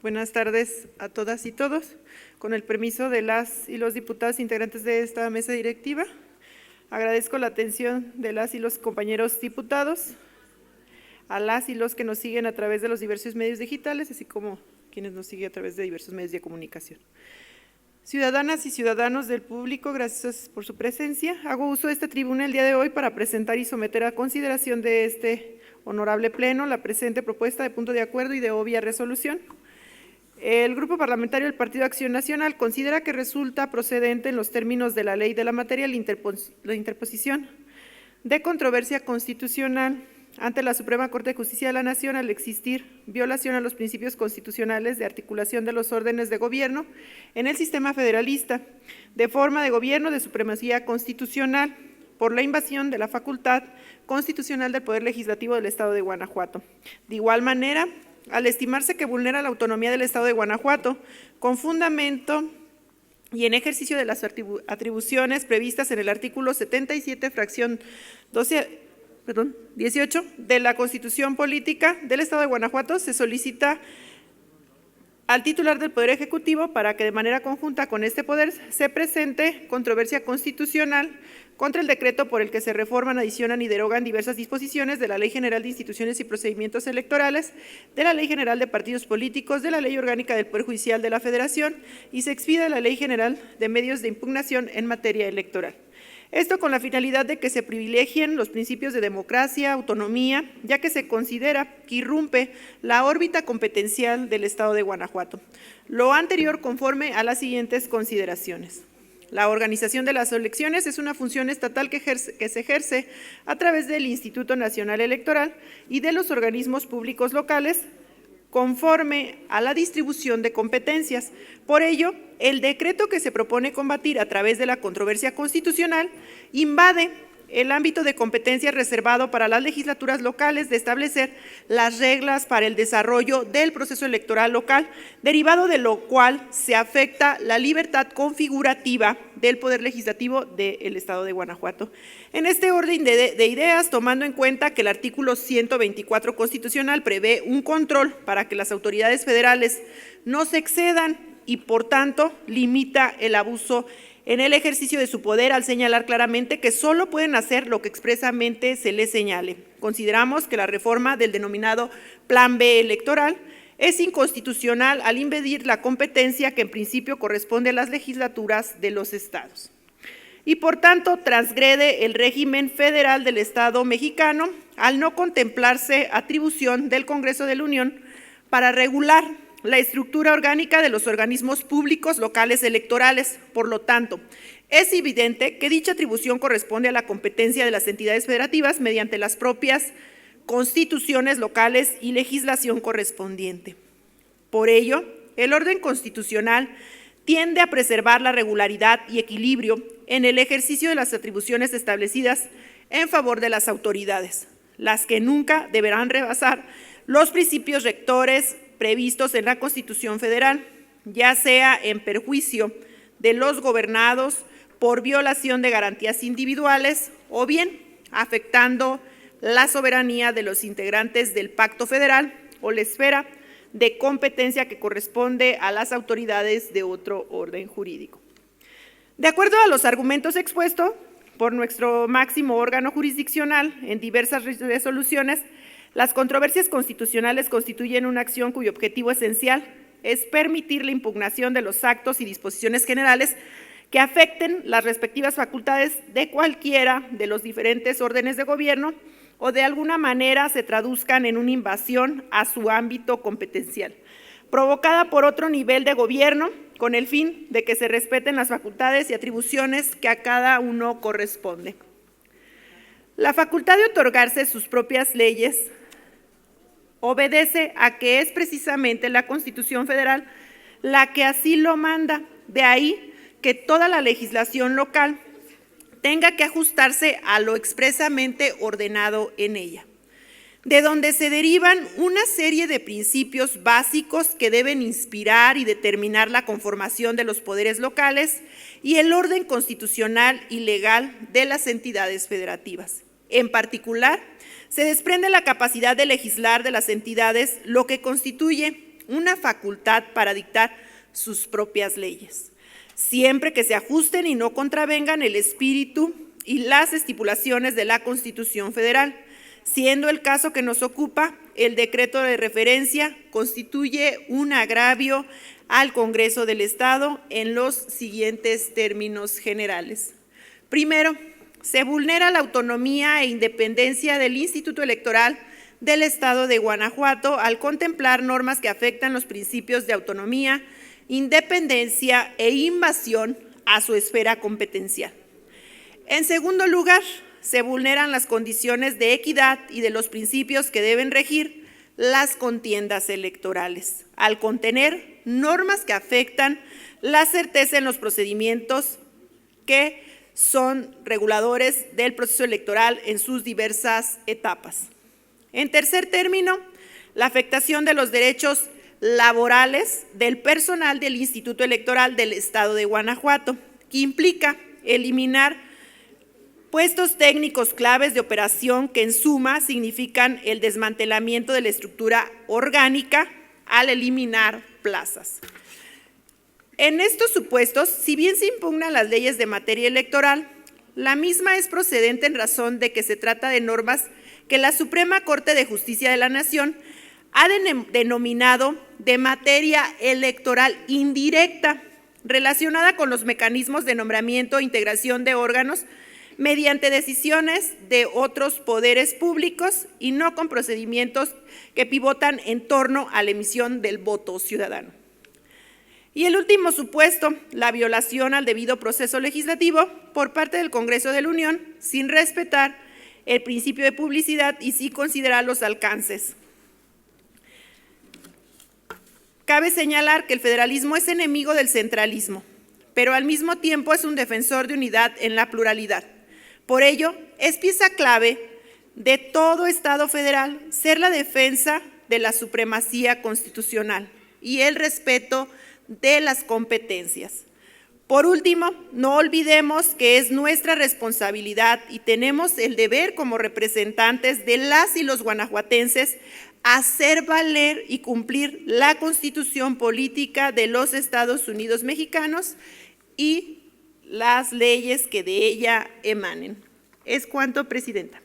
Buenas tardes a todas y todos. Con el permiso de las y los diputados integrantes de esta mesa directiva, agradezco la atención de las y los compañeros diputados, a las y los que nos siguen a través de los diversos medios digitales, así como quienes nos siguen a través de diversos medios de comunicación. Ciudadanas y ciudadanos del público, gracias por su presencia. Hago uso de esta tribuna el día de hoy para presentar y someter a consideración de este honorable pleno la presente propuesta de punto de acuerdo y de obvia resolución. El Grupo Parlamentario del Partido Acción Nacional considera que resulta procedente en los términos de la ley de la materia la interposición de controversia constitucional ante la Suprema Corte de Justicia de la Nación al existir violación a los principios constitucionales de articulación de los órdenes de gobierno en el sistema federalista, de forma de gobierno de supremacía constitucional, por la invasión de la facultad constitucional del Poder Legislativo del Estado de Guanajuato. De igual manera, al estimarse que vulnera la autonomía del Estado de Guanajuato, con fundamento y en ejercicio de las atribuciones previstas en el artículo 77, fracción 18 de la Constitución Política del Estado de Guanajuato, se solicita al titular del Poder Ejecutivo para que de manera conjunta con este poder se presente controversia constitucional contra el decreto por el que se reforman, adicionan y derogan diversas disposiciones de la Ley General de Instituciones y Procedimientos Electorales, de la Ley General de Partidos Políticos, de la Ley Orgánica del Poder Judicial de la Federación y se expida la Ley General de Medios de Impugnación en materia electoral. Esto con la finalidad de que se privilegien los principios de democracia, autonomía, ya que se considera que irrumpe la órbita competencial del Estado de Guanajuato. Lo anterior conforme a las siguientes consideraciones. La organización de las elecciones es una función estatal que se ejerce a través del Instituto Nacional Electoral y de los organismos públicos locales, conforme a la distribución de competencias. Por ello, el decreto que se propone combatir a través de la controversia constitucional invade el ámbito de competencia reservado para las legislaturas locales de establecer las reglas para el desarrollo del proceso electoral local, derivado de lo cual se afecta la libertad configurativa del Poder Legislativo del Estado de Guanajuato. En este orden de ideas, tomando en cuenta que el artículo 124 constitucional prevé un control para que las autoridades federales no se excedan y, por tanto, limita el abuso en el ejercicio de su poder al señalar claramente que solo pueden hacer lo que expresamente se les señale. Consideramos que la reforma del denominado Plan B electoral es inconstitucional al impedir la competencia que en principio corresponde a las legislaturas de los estados. Y por tanto transgrede el régimen federal del Estado mexicano al no contemplarse atribución del Congreso de la Unión para regular la estructura orgánica de los organismos públicos locales electorales. Por lo tanto, es evidente que dicha atribución corresponde a la competencia de las entidades federativas mediante las propias constituciones locales y legislación correspondiente. Por ello, el orden constitucional tiende a preservar la regularidad y equilibrio en el ejercicio de las atribuciones establecidas en favor de las autoridades, las que nunca deberán rebasar los principios rectores previstos en la Constitución Federal, ya sea en perjuicio de los gobernados por violación de garantías individuales o bien afectando la soberanía de los integrantes del Pacto Federal o la esfera de competencia que corresponde a las autoridades de otro orden jurídico. De acuerdo a los argumentos expuestos por nuestro máximo órgano jurisdiccional en diversas resoluciones, las controversias constitucionales constituyen una acción cuyo objetivo esencial es permitir la impugnación de los actos y disposiciones generales que afecten las respectivas facultades de cualquiera de los diferentes órdenes de gobierno o de alguna manera se traduzcan en una invasión a su ámbito competencial, provocada por otro nivel de gobierno, con el fin de que se respeten las facultades y atribuciones que a cada uno corresponde. La facultad de otorgarse sus propias leyes obedece a que es precisamente la Constitución Federal la que así lo manda. De ahí que toda la legislación local tenga que ajustarse a lo expresamente ordenado en ella, de donde se derivan una serie de principios básicos que deben inspirar y determinar la conformación de los poderes locales y el orden constitucional y legal de las entidades federativas. En particular, se desprende la capacidad de legislar de las entidades, lo que constituye una facultad para dictar sus propias leyes, siempre que se ajusten y no contravengan el espíritu y las estipulaciones de la Constitución Federal. Siendo el caso que nos ocupa, el decreto de referencia constituye un agravio al Congreso del Estado en los siguientes términos generales. Primero, se vulnera la autonomía e independencia del Instituto Electoral del Estado de Guanajuato al contemplar normas que afectan los principios de autonomía, independencia e invasión a su esfera competencial. En segundo lugar, se vulneran las condiciones de equidad y de los principios que deben regir las contiendas electorales, al contener normas que afectan la certeza en los procedimientos que son reguladores del proceso electoral en sus diversas etapas. En tercer término, la afectación de los derechos laborales del personal del Instituto Electoral del Estado de Guanajuato, que implica eliminar puestos técnicos claves de operación que en suma significan el desmantelamiento de la estructura orgánica al eliminar plazas. En estos supuestos, si bien se impugnan las leyes de materia electoral, la misma es procedente en razón de que se trata de normas que la Suprema Corte de Justicia de la Nación ha denominado de materia electoral indirecta, relacionada con los mecanismos de nombramiento e integración de órganos mediante decisiones de otros poderes públicos y no con procedimientos que pivotan en torno a la emisión del voto ciudadano. Y el último supuesto, la violación al debido proceso legislativo por parte del Congreso de la Unión, sin respetar el principio de publicidad y sin considerar los alcances. Cabe señalar que el federalismo es enemigo del centralismo, pero al mismo tiempo es un defensor de unidad en la pluralidad. Por ello, es pieza clave de todo Estado federal ser la defensa de la supremacía constitucional y el respeto de las competencias. Por último, no olvidemos que es nuestra responsabilidad y tenemos el deber como representantes de las y los guanajuatenses hacer valer y cumplir la Constitución política de los Estados Unidos mexicanos y las leyes que de ella emanen. Es cuanto, Presidenta.